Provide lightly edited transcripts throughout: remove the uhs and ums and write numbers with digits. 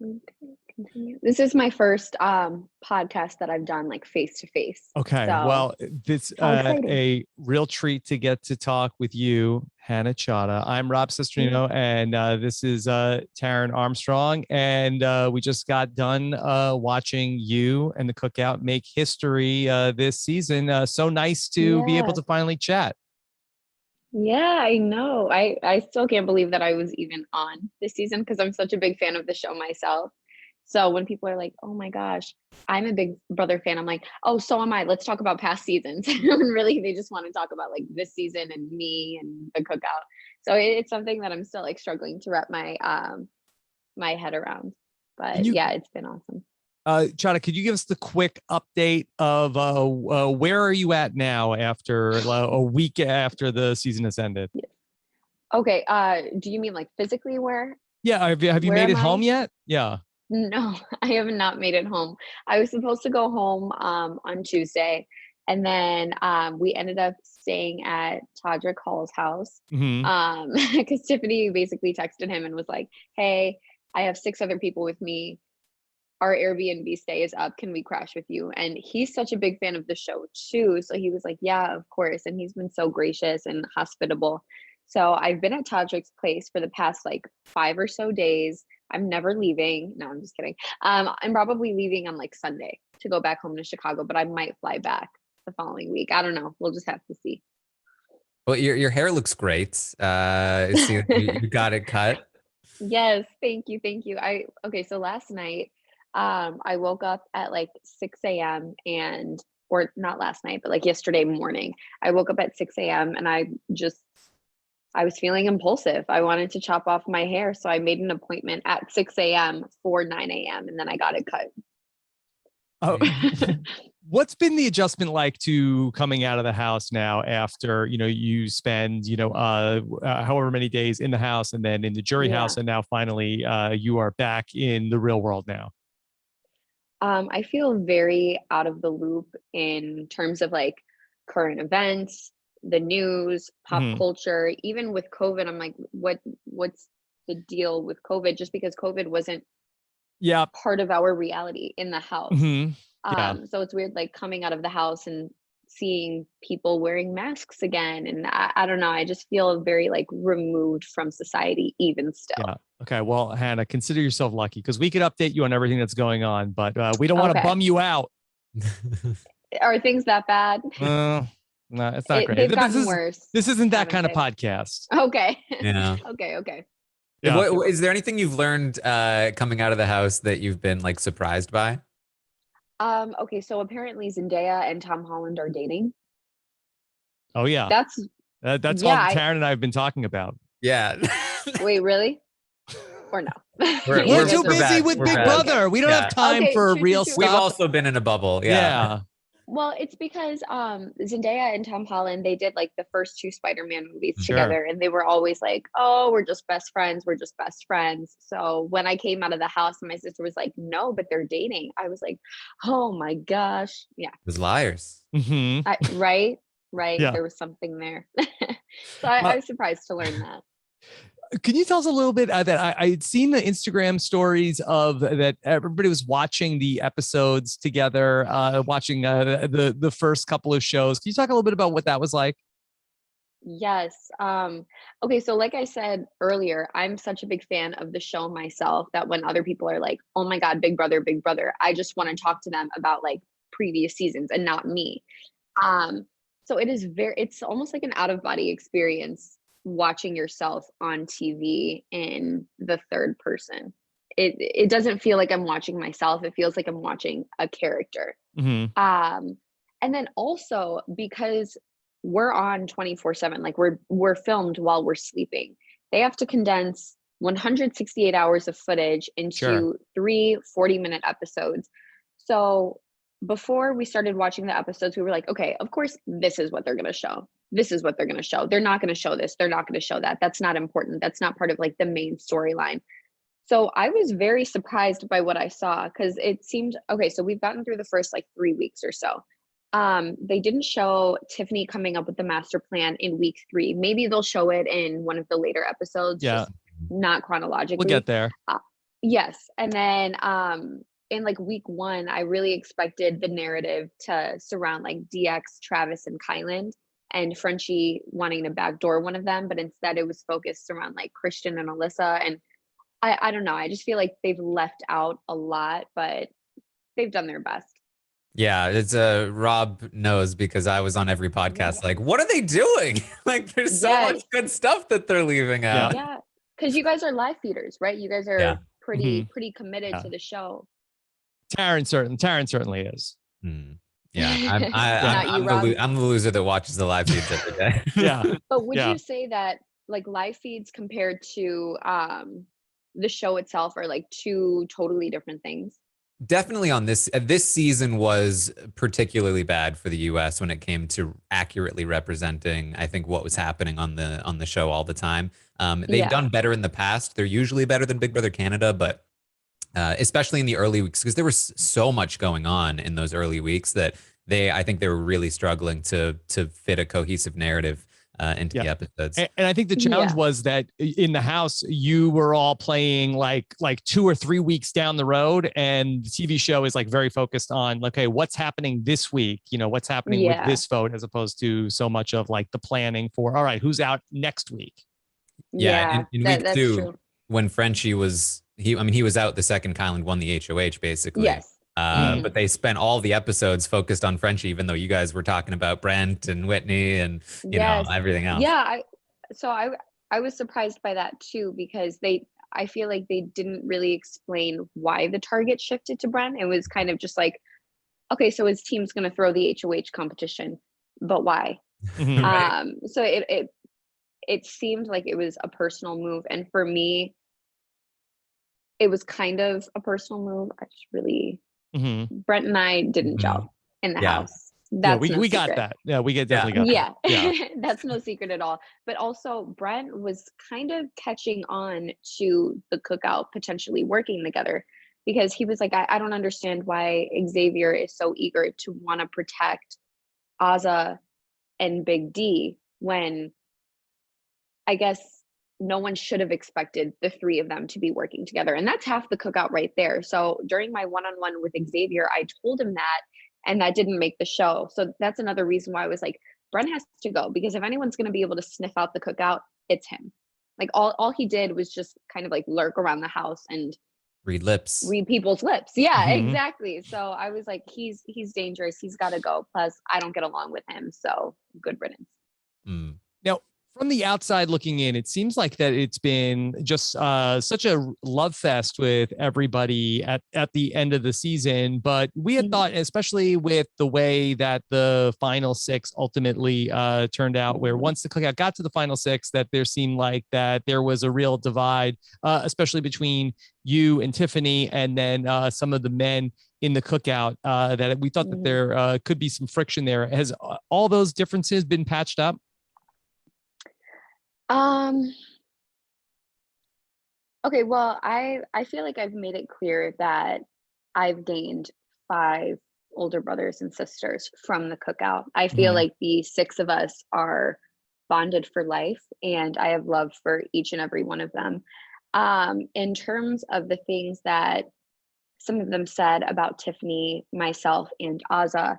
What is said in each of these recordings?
Okay, continue. This is my first podcast that I've done like face to face. Okay, So well, this how exciting. a real treat to get to talk with you, Hannah Chaddha. I'm Rob Yeah. Sestrino, and this is Taryn Armstrong, and we just got done watching you and the Cookout make history this season. So nice to be able Yeah. to finally chat. Yeah, I know. I still can't believe that I was even on this season because I'm such a big fan of the show myself. So when people are like, "Oh my gosh, I'm a Big Brother fan," I'm like, "Oh, so am I. Let's talk about past seasons." And really, they just want to talk about like this season and me and the cookout. So it's something that I'm still like struggling to wrap my head around. Can But you yeah, it's been awesome. Chana, could you give us the quick update of where are you at now after a week after the season has ended? Yeah. Okay. Do you mean like physically Yeah, have you where made am it I? home yet? Yeah. No, I have not made it home. I was supposed to go home on Tuesday, and then we ended up staying at Todrick Hall's house Hmm. because Tiffany basically texted him and was like, "Hey, I have 6 other people with me. Our Airbnb stay is up. Can we crash with you?" And he's such a big fan of the show too, so he was like, "Yeah, of course." And he's been so gracious and hospitable. So I've been at Todrick's place for the past like 5 or so days. I'm never leaving. No, I'm just kidding. I'm probably leaving on like Sunday to go back home to Chicago, but I might fly back the following week. I don't know. We'll just have to see. Well, your hair looks great. See, you got it cut. Yes, thank you, thank you. I okay, so last night, I woke up at like 6 a.m. and or not last night, but like yesterday morning. I woke up at 6 a.m. and I was feeling impulsive. I wanted to chop off my hair, so I made an appointment at 6 a.m. for 9 a.m. and then I got it cut. Oh, what's been the adjustment like to coming out of the house now after, you spend, however many days in the house and then in the jury Yeah. house, and now finally you are back in the real world now? I feel very out of the loop in terms of like current events, the news, pop Hmm. culture. Even with COVID, I'm like, what's the deal with COVID? Just because COVID wasn't Yeah. part of our reality in the house. Hmm. Yeah. So it's weird like coming out of the house and seeing people wearing masks again. And I don't know, I just feel very like removed from society even Yeah. still. Okay. Well, Hannah, consider yourself lucky because we could update you on everything that's going on, but we don't want to Okay. bum you out. Are things that bad? No, it's not great. They've gotten worse. This isn't that Haven't kind of they? podcast. Okay. Yeah. Okay, okay. Yeah. What is there anything you've learned coming out of the house that you've been like surprised by? Okay, so apparently Zendaya and Tom Holland are dating. Oh yeah. That's That's all yeah, that Taryn and I have been talking about. Yeah. wait, really? Or no? We're, You We're we're, too guys we're are busy bad. with We're Big oh, bad. okay. Brother. We don't have Yeah. time Okay, for true, true, real true. We've stuff. also been in a bubble. Yeah. Yeah. Well, it's because Zendaya and Tom Holland, they did like the first two Spider-Man movies Sure. together, and they were always like, "Oh, we're just best friends. We're just best friends." So when I came out of the house and my sister was like, "No, but they're dating," I was like, "Oh my gosh, yeah, There's liars. Hmm. right, right." Yeah. There was something there, so I Uh, was surprised to learn that. Can you tell us a little bit that I had seen the Instagram stories of that everybody was watching the episodes together, watching the first couple of shows. Can you talk a little bit about what that was like? Yes. Okay, so like I said earlier, I'm such a big fan of the show myself that when other people are like, "Oh my God, Big Brother," I just want to talk to them about like previous seasons and not me. Um, so it's almost like an out of body experience watching yourself on TV in the third person. It doesn't feel like I'm watching myself. It feels like I'm watching a character. Hmm. Um, and then also because we're on 24/7, like we're filmed while we're sleeping. They have to condense 168 hours of footage Sure. into 3 40-minute episodes. So before we started watching the episodes, we were like, okay, of course, this is what they're going to show. This is what they're going to show. They're not going to show this. They're not going to show that. That's not important. That's not part of like the main storyline. So I was very surprised by what I saw because it seemed okay. So we've gotten through the first like 3 weeks or so. They didn't show Tiffany coming up with the master plan in week 3. Maybe they'll show it in one of the later episodes, Yeah. just not We'll get chronologically. there. Uh, Yes, and then, in, like, week 1, I really expected the narrative to surround, like, DX, Travis, and Kyland, and Frenchie wanting to backdoor one of them, but instead it was focused around, like, Christian and Alyssa, and I don't know, I just feel like they've left out a lot, but they've done their best. Yeah, it's Rob knows because I was on every Yeah. podcast. Like, what are they doing? Like, there's so much Yes. good stuff that they're leaving Yeah. out. Yeah, because you guys are live feeders, right? You guys Yeah. are Mhm. pretty committed Yeah. to the show. Taryn certainly is. Hmm. Yeah, I'm Yeah. Not you, Rob. I'm the loser that watches the live feeds every day. Yeah. But would Yeah. you say that, like, live feeds compared to, the show itself are, like, 2 totally different things? Definitely on this season was particularly bad for the US when it came to accurately representing, I think, what was happening on the show all the time. They've Yeah. done better in the past. They're usually better than Big Brother Canada, but especially in the early weeks, because there was so much going on in those early weeks that I think they were really struggling to fit a cohesive narrative into Yeah. the episodes. And I think the challenge Yeah. was that in the house, you were all playing like 2 or 3 weeks down the road, and the TV show is like very focused on, okay, what's happening this week? You know, what's happening with Yeah. this vote, as opposed to so much of like the planning for, all right, who's out next week? Yeah, Yeah, in week that's 2, true. when Frenchie was he was out the second Kyland won the HOH basically. Yes. Mhm. But they spent all the episodes focused on Frenchie, even though you guys were talking about Brent and Whitney and Yes. everything else. Yeah, I was surprised by that too because I feel like they didn't really explain why the target shifted to Brent. It was kind of just like, okay, so his team's gonna throw the HOH competition, but why? Mhm. Right. So it seemed like it was a personal move, and for me, it was kind of a personal move. I just really Mhm. Brent and I didn't Mhm. gel in the Yeah. house. Yeah, That's no we got secret. that. Yeah, we get Yeah. definitely got Yeah, that. Yeah. that's no secret at all. But also, Brent was kind of catching on to the cookout potentially working together because he was like, I don't understand why Xavier is so eager to want to protect Azza and Big D when I guess no one should have expected the 3 of them to be working together, and that's half the cookout right there. So during my one-on-one with Xavier, I told him that, and that didn't make the show. So that's another reason why I was like, Brent has to go because if anyone's gonna be able to sniff out the cookout, it's him. Like all he did was just kind of like lurk around the house and Read lips. read people's lips. Yeah, Mhm. exactly. So I was like, he's dangerous. He's got to go. Plus, I don't get along with him. So good riddance. Mm. Now, from the outside looking in, it seems like that it's been just such a love fest with everybody at the end of the season. But we had Mhm. thought, especially with the way that the final 6 ultimately turned out, where once the cookout got to the final 6, that there seemed like that there was a real divide, especially between you and Tiffany, and then some of the men in the cookout. That we thought that Mhm. there could be some friction there. Has all those differences been patched up? Um, okay, well, I feel like I've made it clear that I've gained 5 older brothers and sisters from the cookout. I feel Mhm. like the 6 of us are bonded for life, and I have love for each and every one of them. In terms of the things that some of them said about Tiffany, myself, and Azza.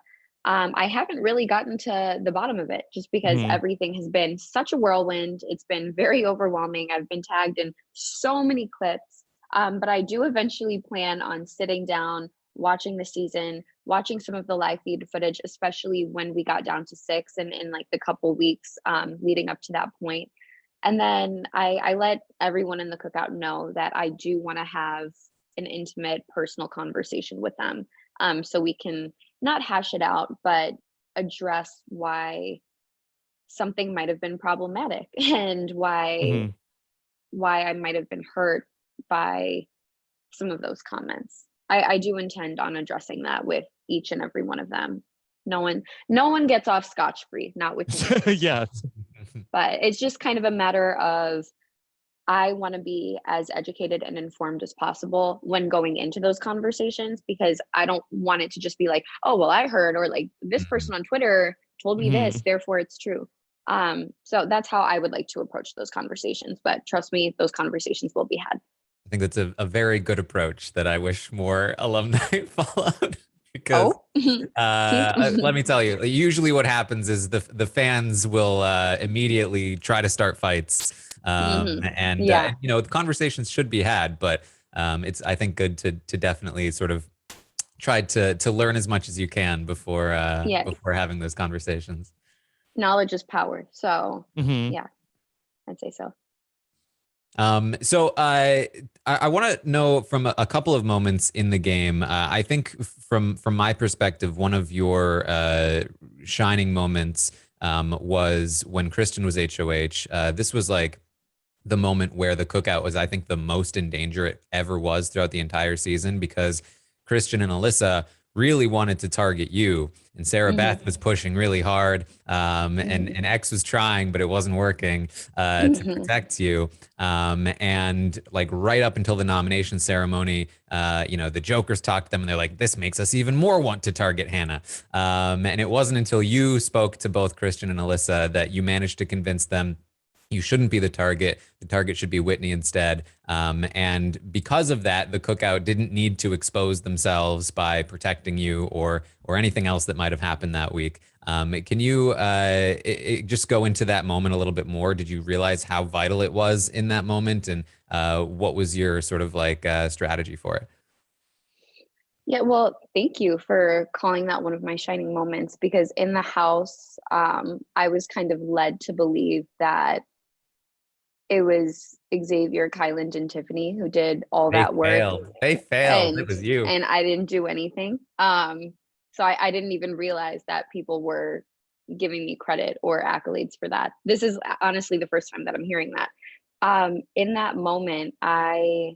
I haven't really gotten to the bottom of it just because Mhm. everything has been such a whirlwind. It's been very overwhelming. I've been tagged in so many clips. But I do eventually plan on sitting down, watching the season, watching some of the live feed footage, especially when we got down to 6 and in like the couple weeks leading up to that point. And then I let everyone in the cookout know that I do want to have an intimate personal conversation with them so we can not hash it out but address why something might have been problematic and Mhm. why I might have been hurt by some of those comments. I do intend on addressing that with each and every one of them. No one gets off scotch free, not with me. Yes. But it's just kind of a matter of I want to be as educated and informed as possible when going into those conversations because I don't want it to just be like, oh, well, I heard, or like this Mhm. person on Twitter told me this, Mhm. therefore it's true. So that's how I would like to approach those conversations. But trust me, those conversations will be had. I think that's a very good approach that I wish more alumni followed. Because Oh, cute. let me tell you, usually what happens is the fans will immediately try to start fights, and Yeah, you know, the conversations should be had, but it's, I think, good to definitely sort of try to learn as much as you can yeah. before having those conversations. Knowledge is power. So Mhm. yeah, I'd say so. So I want to know from a couple of moments in the game. I think from my perspective, one of your shining moments was when Kristen was HOH. This was like the moment where the cookout was, I think, the most in danger it ever was throughout the entire season, because Christian and Alyssa really wanted to target you, and Sarah Hmm. Beth was pushing really hard, Hmm. and X was trying, but it wasn't working to Hmm. protect you. And like right up until the nomination ceremony, you know, the Jokers talked to them, and they're like, "This makes us even more want to target Hannah." And it wasn't until you spoke to both Christian and Alyssa that you managed to convince them you shouldn't be the target. The target should be Whitney instead. And because of that, the cookout didn't need to expose themselves by protecting you or anything else that might have happened that week. Can you just go into that moment a little bit more? Did you realize how vital it was in that moment, and what was your sort of like strategy for it? Yeah, well, thank you for calling that one of my shining moments, because in the house, I was kind of led to believe that it was Xavier, Kyland, and Tiffany who did all They that work, failed. They failed. It and was you. I didn't do anything. So I didn't even realize that people were giving me credit or accolades for that. This is honestly the first time that I'm hearing that. In that moment, I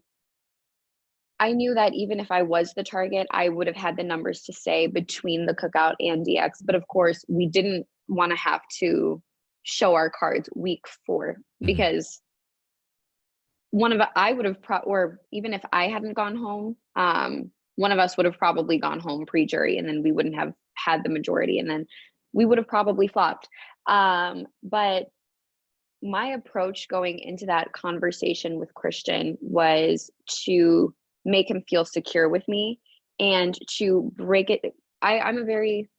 knew that even if I was the target, I would have had the numbers to say between the cookout and DX. But of course, we didn't want to have to show our cards week 4, Mhm. because I would have or even if I hadn't gone home, one of us would have probably gone home pre-jury, and then we wouldn't have had the majority, and then we would have probably flopped. But my approach going into that conversation with Christian was to make him feel secure with me and to break it. I'm a very,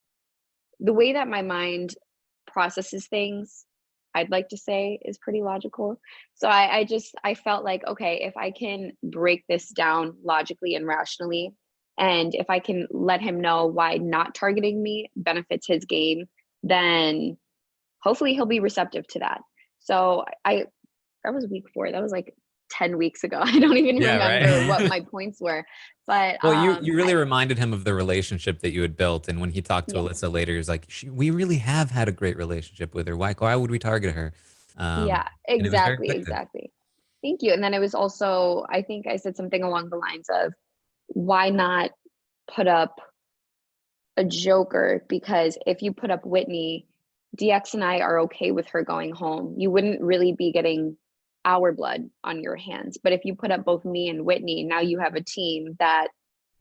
the way that my mind processes things, I'd like to say, is pretty logical. So I felt like, okay, if I can break this down logically and rationally, and if I can let him know why not targeting me benefits his game, then hopefully he'll be receptive to that. So that was week 4. That was like 10 weeks ago. I don't even Yeah, remember what right. my points were. But Well, you really I reminded him of the relationship that you had built, and when he talked to yeah. Alyssa later, he was like, "We really have had a great relationship with her. Why would we target her?" Yeah, And it was very exactly, effective. exactly. Thank you. And then it was also, I think I said something along the lines of, why not put up a joker? Because if you put up Whitney, DX and I are okay with her going home. You wouldn't really be getting our blood on your hands. But if you put up both me and Whitney, now you have a team that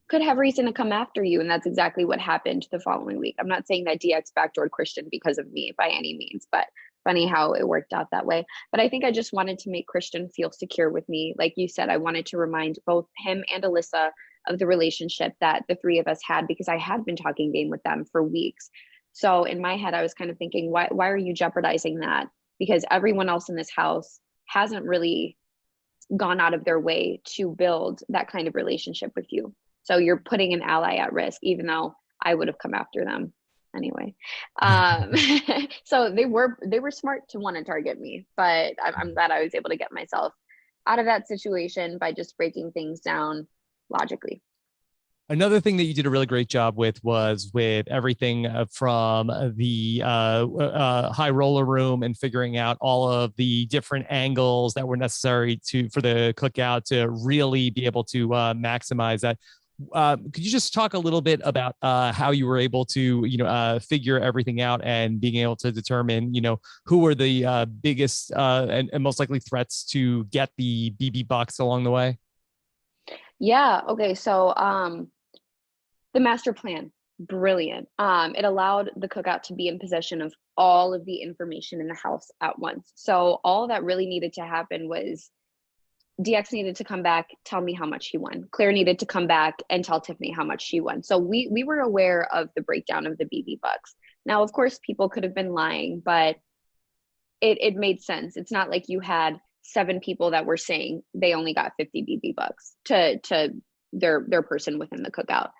could have reason to come after you. And that's exactly what happened the following week. I'm not saying that DX backdoored Christian because of me by any means, but funny how it worked out that way. But I think I just wanted to make Christian feel secure with me. Like you said, I wanted to remind both him and Alyssa of the relationship that the three of us had, because I had been talking game with them for weeks. So in my head, I was kind of thinking, why are you jeopardizing that? Because everyone else in this house hasn't really gone out of their way to build that kind of relationship with you. So you're putting an ally at risk, even though I would have come after them anyway. Um, so they were smart to want to target me, but I'm glad I was able to get myself out of that situation by just breaking things down logically. Another thing that you did a really great job with was with everything from the high roller room and figuring out all of the different angles that were necessary for the cookout to really be able to maximize that. Could you just talk a little bit about how you were able to, figure everything out and being able to determine, who were the biggest and most likely threats to get the BB box along the way? Yeah. Okay. So the master plan, brilliant. It allowed the cookout to be in possession of all of the information in the house at once. So all that really needed to happen was DX needed to come back, tell me how much he won. Claire needed to come back and tell Tiffany how much she won. So we were aware of the breakdown of the BB bucks. Now, of course, people could have been lying, but it made sense. It's not like you had 7 people that were saying they only got 50 BB bucks to their person within the cookout.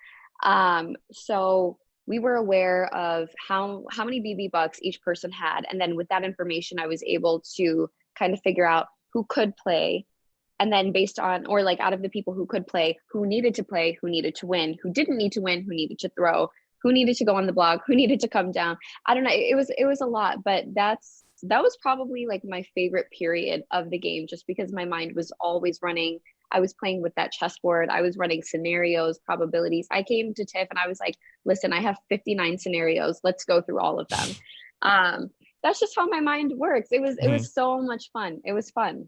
So we were aware of how many BB bucks each person had. And then with that information, I was able to kind of figure out who could play. And then based on, or like out of the people who could play, who needed to play, who needed to win, who didn't need to win, who needed to throw, who needed to go on the block, who needed to come down. I don't know. It was a lot, but that was probably like my favorite period of the game, just because my mind was always running. I was playing with that chessboard. I was running scenarios, probabilities. I came to Tiff and I was like, listen, I have 59 scenarios. Let's go through all of them. That's just how my mind works. It was so much fun. It was fun.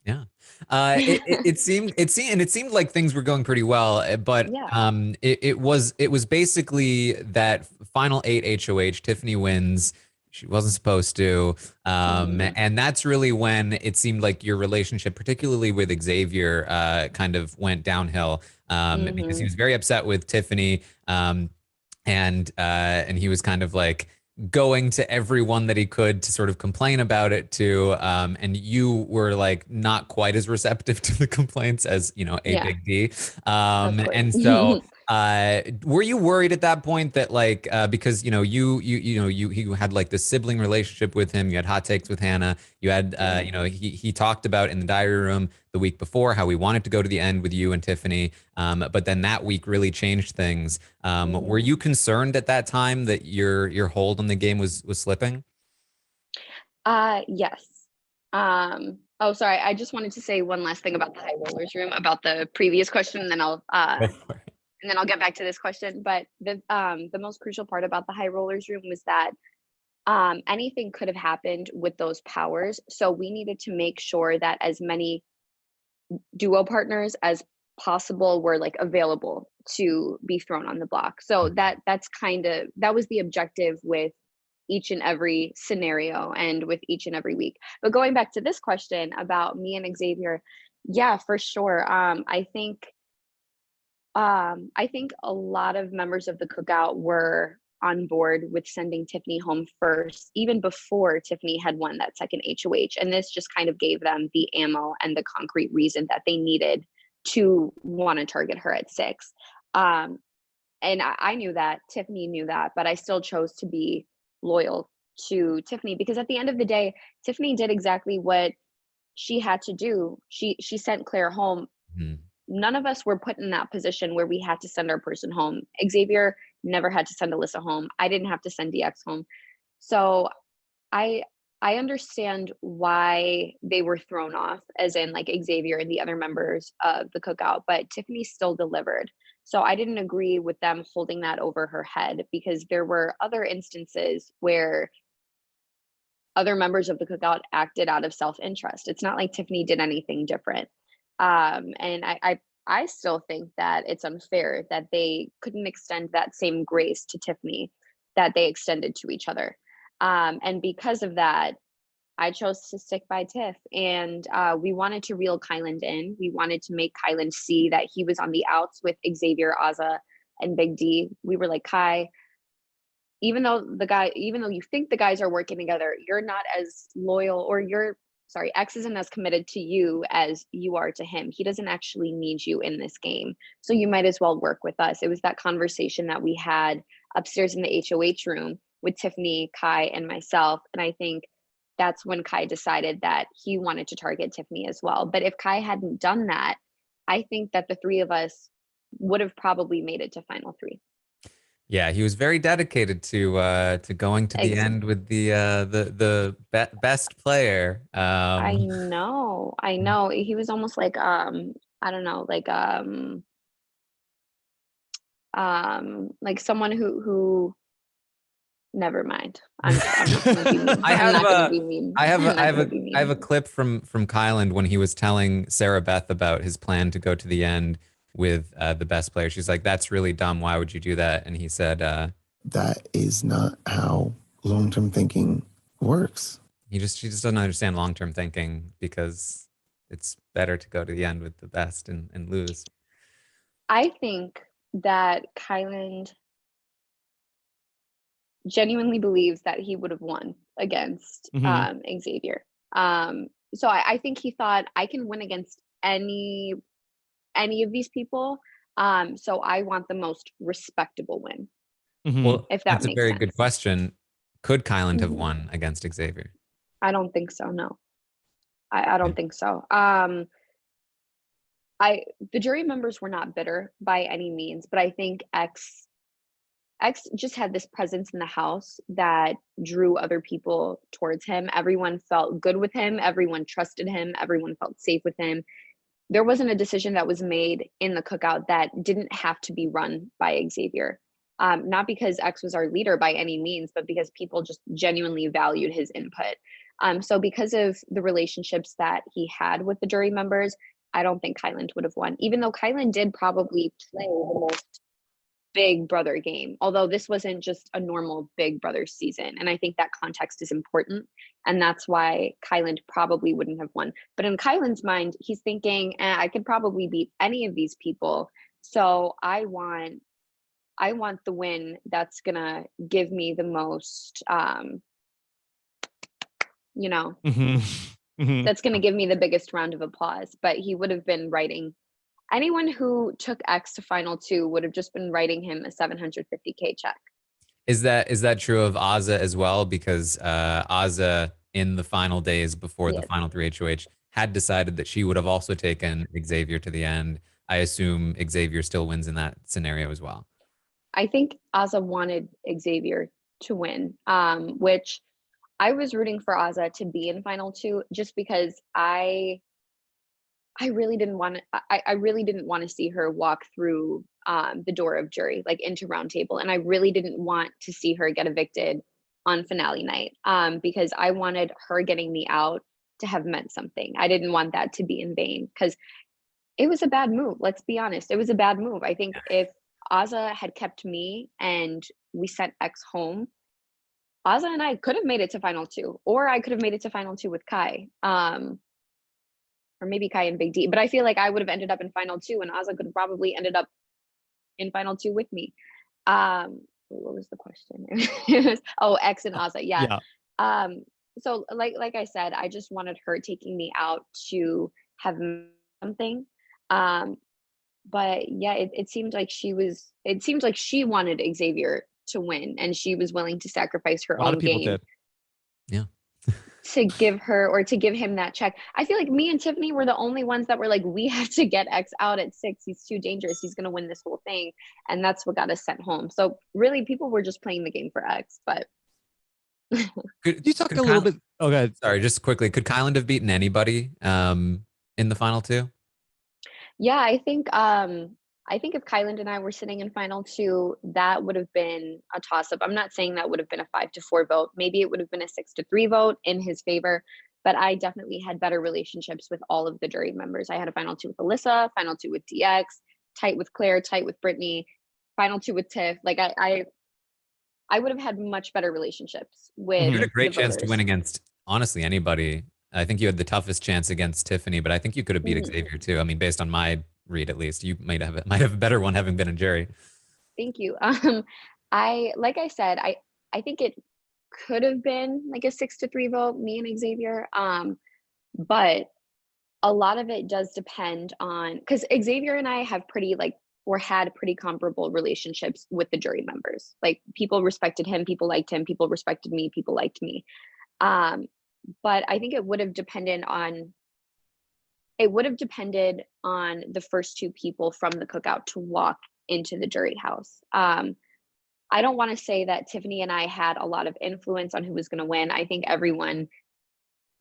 Yeah. It seemed like things were going pretty well, but Yeah. it was basically that final 8 HOH. Tiffany wins. She wasn't supposed to. And that's really when it seemed like your relationship, particularly with Xavier, kind of went downhill, because he was very upset with Tiffany. And he was kind of like going to everyone that he could to sort of complain about it to, and you were like not quite as receptive to the complaints as, you know, Big D. And so were you worried at that point that like, because, you know, you had like this sibling relationship with him, you had hot takes with Hannah, you had, you know, he talked about in the diary room the week before how we wanted to go to the end with you and Tiffany, but then that week really changed things. Were you concerned at that time that your hold on the game was slipping? Yes. Oh, sorry. I just wanted to say one last thing about the high rollers room, about the previous question, and then I'll get back to this question. But the most crucial part about the high rollers room was that anything could have happened with those powers. So we needed to make sure that as many duo partners as possible were like available to be thrown on the block. So that was the objective with each and every scenario and with each and every week. But going back to this question about me and Xavier, yeah, for sure. I think a lot of members of the cookout were on board with sending Tiffany home first, even before Tiffany had won that second HOH. And this just kind of gave them the ammo and the concrete reason that they needed to want to target her at 6. And I knew that, Tiffany knew that, but I still chose to be loyal to Tiffany, because at the end of the day, Tiffany did exactly what she had to do. She sent Claire home. None of us were put in that position where we had to send our person home. Xavier never had to send Alyssa home. I didn't have to send DX home. So I understand why they were thrown off, as in like Xavier and the other members of the cookout, but Tiffany still delivered. So I didn't agree with them holding that over her head, because there were other instances where other members of the cookout acted out of self-interest. It's not like Tiffany did anything different. And I still think that it's unfair that they couldn't extend that same grace to Tiffany that they extended to each other. And because of that, I chose to stick by Tiff. And we wanted to reel Kyland in. We wanted to make Kyland see that he was on the outs with Xavier, Azah, and Big D. We were like, Kai, even though you think the guys are working together, you're not as loyal, or X isn't as committed to you as you are to him. He doesn't actually need you in this game. So you might as well work with us. It was that conversation that we had upstairs in the HOH room with Tiffany, Kai, and myself. And I think that's when Kai decided that he wanted to target Tiffany as well. But if Kai hadn't done that, I think that the 3 of us would have probably made it to final 3. Yeah, he was very dedicated to going to the end with the best player. I know. He was almost like I don't know, like someone who never mind. I'm just gonna be mean. I I'm not gonna be mean. I have a clip from Kyland when he was telling Sarah Beth about his plan to go to the end with the best player. She's like, "That's really dumb. Why would you do that?" And he said, "That is not how long-term thinking works." She just doesn't understand long-term thinking, because it's better to go to the end with the best and lose. I think that Kyland genuinely believes that he would have won against Xavier. So I think he thought, I can win against any of these people. So I want the most respectable win. Well, if that that's a makes very sense. good question. Could Kyland have won against Xavier? I don't think so. No, I don't think so. The jury members were not bitter by any means, but I think X just had this presence in the house that drew other people towards him. Everyone felt good with him. Everyone trusted him. Everyone felt safe with him. There wasn't a decision that was made in the cookout that didn't have to be run by Xavier. Not because X was our leader by any means, but because people just genuinely valued his input. So because of the relationships that he had with the jury members, I don't think Kyland would have won, even though Kyland did probably play the most Big Brother game, although this wasn't just a normal Big Brother season. And I think that context is important. And that's why Kyland probably wouldn't have won. But in Kyland's mind, he's thinking, I could probably beat any of these people. So I want the win that's gonna give me the most that's gonna give me the biggest round of applause. But he would have been writing, anyone who took X to final 2 would have just been writing him a $750K check. Is that true of Azah as well? Because Azah, in the final days before the final 3 HOH, had decided that she would have also taken Xavier to the end. I assume Xavier still wins in that scenario as well. I think Azah wanted Xavier to win, which I was rooting for Azah to be in final 2 just because I really didn't want to see her walk through the door of jury, like into roundtable. And I really didn't want to see her get evicted on finale night, because I wanted her getting me out to have meant something. I didn't want that to be in vain, because it was a bad move. Let's be honest. It was a bad move. I think if Azah had kept me and we sent X home, Azah and I could have made it to final 2, or I could have made it to final 2 with Kai. Or maybe Kai and Big D, but I feel like I would have ended up in final 2 and Azah could have probably ended up in final 2 with me. What was the question? It was, X and Azah. Yeah. So like I said, I just wanted her taking me out to have something. But yeah, it seemed like she wanted Xavier to win, and she was willing to sacrifice her own game. Did. Yeah. To give her or to give him that check. I feel like me and Tiffany were the only ones that were like, we have to get X out at 6. He's too dangerous. He's going to win this whole thing. And that's what got us sent home. So really, people were just playing the game for X. But could you talk a little bit? Oh, go ahead. Sorry, just quickly. Could Kyland have beaten anybody in the final 2? Yeah, I think if Kyland and I were sitting in final 2, that would have been a toss-up. I'm not saying that would have been a 5-4 vote. Maybe it would have been a 6-3 vote in his favor, but I definitely had better relationships with all of the jury members. I had a final 2 with Alyssa, final 2 with DX, tight with Claire, tight with Brittany, final 2 with Tiff. Like I would have had much better relationships with You had a great chance voters. to win against, honestly, anybody. I think you had the toughest chance against Tiffany, but I think you could have beat Xavier too. I mean, based on my read, at least, you might have a better one having been in jury. Thank you. Like I said, I think it could have been like a 6-3 vote, me and Xavier. But a lot of it does depend on, because Xavier and I have had pretty comparable relationships with the jury members. Like, people respected him, people liked him, people respected me, people liked me. But I think it would have depended on the first 2 people from the cookout to walk into the jury house. I don't want to say that Tiffany and I had a lot of influence on who was going to win. I think everyone,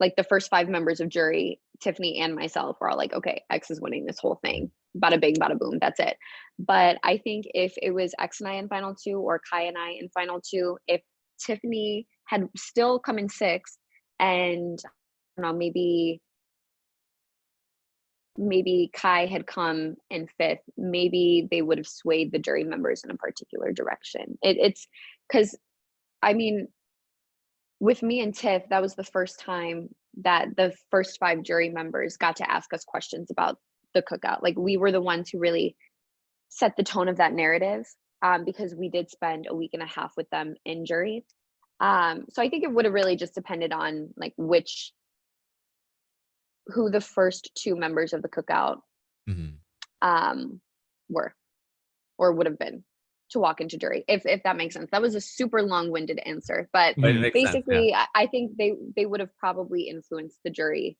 like the first 5 members of jury, Tiffany and myself, were all like, okay, X is winning this whole thing. Bada bing, bada boom, that's it. But I think if it was X and I in final 2 or Kai and I in final 2, if Tiffany had still come in 6th and I don't know, maybe Kai had come in 5th, maybe they would have swayed the jury members in a particular direction. It's because, I mean, with me and Tiff, that was the first time that the first 5 jury members got to ask us questions about the cookout. Like, we were the ones who really set the tone of that narrative, because we did spend a week and a half with them in jury. So I think it would have really just depended on like who the first 2 members of the cookout were or would have been to walk into jury, if that makes sense. That was a super long-winded answer, but basically I think they would have probably influenced the jury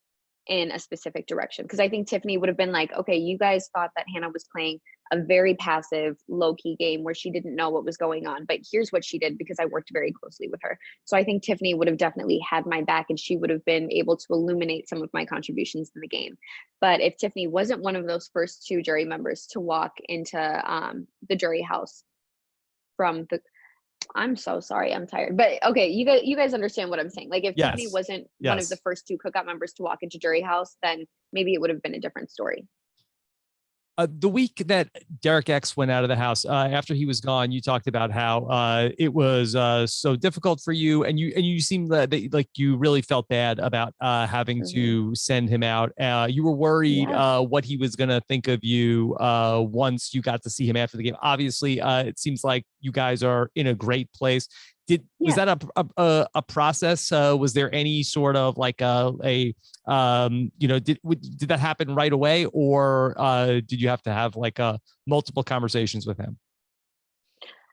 in a specific direction, because I think Tiffany would have been like, okay, you guys thought that Hannah was playing a very passive, low-key game where she didn't know what was going on, but here's what she did because I worked very closely with her. So I think Tiffany would have definitely had my back, and she would have been able to illuminate some of my contributions in the game. But if Tiffany wasn't one of those first 2 jury members to walk into the jury house from the, I'm so sorry, I'm tired. But okay, you guys understand what I'm saying. Like, if Tiffany wasn't one of the first 2 cookout members to walk into jury house, then maybe it would have been a different story. The week that Derek X went out of the house, after he was gone, you talked about how it was so difficult for you, and you seemed like you really felt bad about having to send him out. You were worried what he was going to think of you once you got to see him after the game. Obviously, it seems like you guys are in a great place. Was that a process? Was there any sort of like did that happen right away, or did you have to have like multiple conversations with him?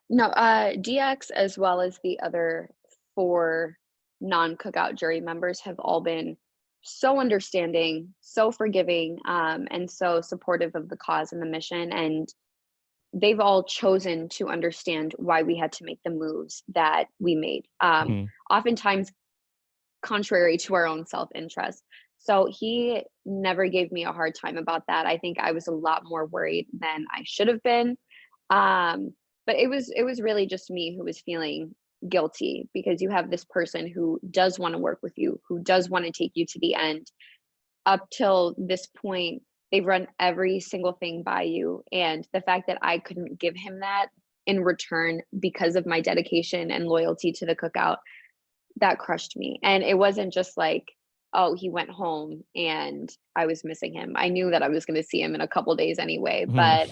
No, DX as well as the other 4 non-cookout jury members have all been so understanding, so forgiving, and so supportive of the cause and the mission. And they've all chosen to understand why we had to make the moves that we made, oftentimes contrary to our own self-interest. So he never gave me a hard time about that. I think I was a lot more worried than I should have been. But it was really just me who was feeling guilty, because you have this person who does want to work with you, who does want to take you to the end. Up till this point, they've run every single thing by you. And the fact that I couldn't give him that in return because of my dedication and loyalty to the cookout, that crushed me. And it wasn't just like, oh, he went home and I was missing him. I knew that I was going to see him in a couple days anyway. But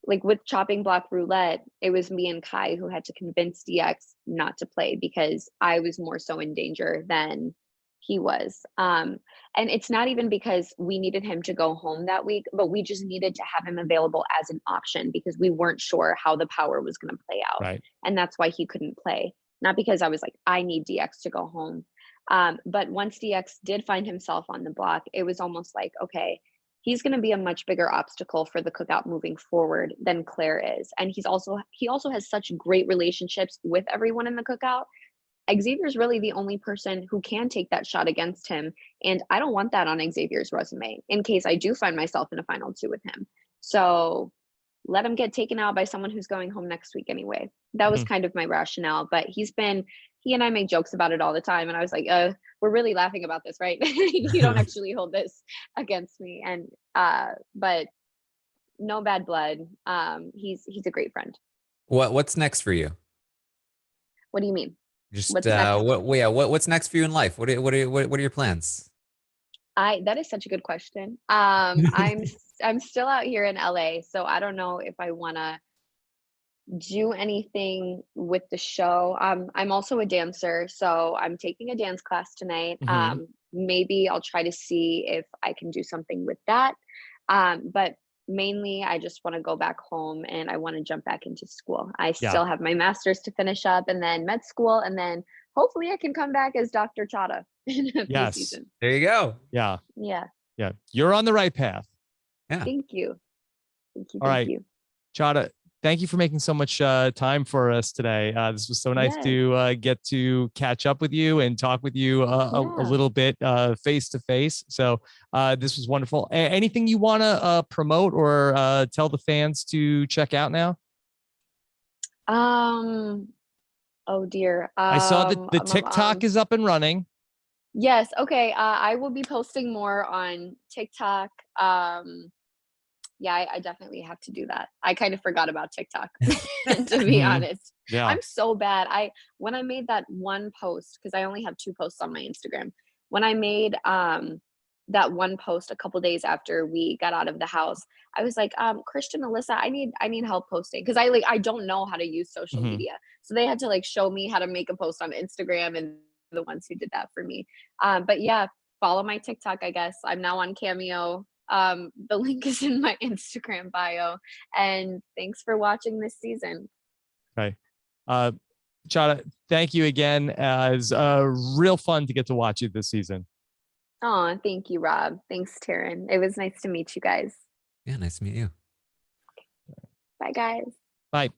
like with chopping block roulette, it was me and Kai who had to convince DX not to play, because I was more so in danger than he was. And it's not even because we needed him to go home that week, but we just needed to have him available as an option, because we weren't sure how the power was going to play out. Right. And that's why he couldn't play. Not because I was like, I need DX to go home. But once DX did find himself on the block, it was almost like, okay, he's going to be a much bigger obstacle for the cookout moving forward than Claire is. And he also has such great relationships with everyone in the cookout. Xavier's really the only person who can take that shot against him. And I don't want that on Xavier's resume in case I do find myself in a final 2 with him. So let him get taken out by someone who's going home next week anyway. That was kind of my rationale. But he and I make jokes about it all the time. And I was like, we're really laughing about this, right? You don't actually hold this against me. And but no bad blood. He's a great friend. What's next for you? What do you mean? Just what's next? What's next for you in life? What are your plans? That is such a good question. I'm still out here in LA, so I don't know if I want to do anything with the show. I'm also a dancer, so I'm taking a dance class tonight. Maybe I'll try to see if I can do something with that. But mainly I just want to go back home and I want to jump back into school. I still have my master's to finish up, and then med school, and then hopefully I can come back as Dr. Chaddha in a few seasons. There you go. Yeah. You're on the right path. Yeah. Thank you. All right. Chaddha, thank you for making so much time for us today. This was so nice to get to catch up with you and talk with you a little bit face to face. So this was wonderful. Anything you want to promote or tell the fans to check out now? Oh dear. I saw that the TikTok is up and running. Yes. Okay. I will be posting more on TikTok. Yeah, I definitely have to do that. I kind of forgot about TikTok, to be honest. Yeah. I'm so bad. When I made that one post, because I only have 2 posts on my Instagram, when I made that one post a couple days after we got out of the house, I was like, Christian, Alyssa, I need help posting, because I don't know how to use social media. So they had to like show me how to make a post on Instagram, and the ones who did that for me. But yeah, follow my TikTok, I guess. I'm now on Cameo. The link is in my Instagram bio. And thanks for watching this season. Okay. Chaddha, thank you again. It's real fun to get to watch you this season. Oh, thank you, Rob. Thanks, Taryn. It was nice to meet you guys. Yeah, nice to meet you. Bye, guys. Bye.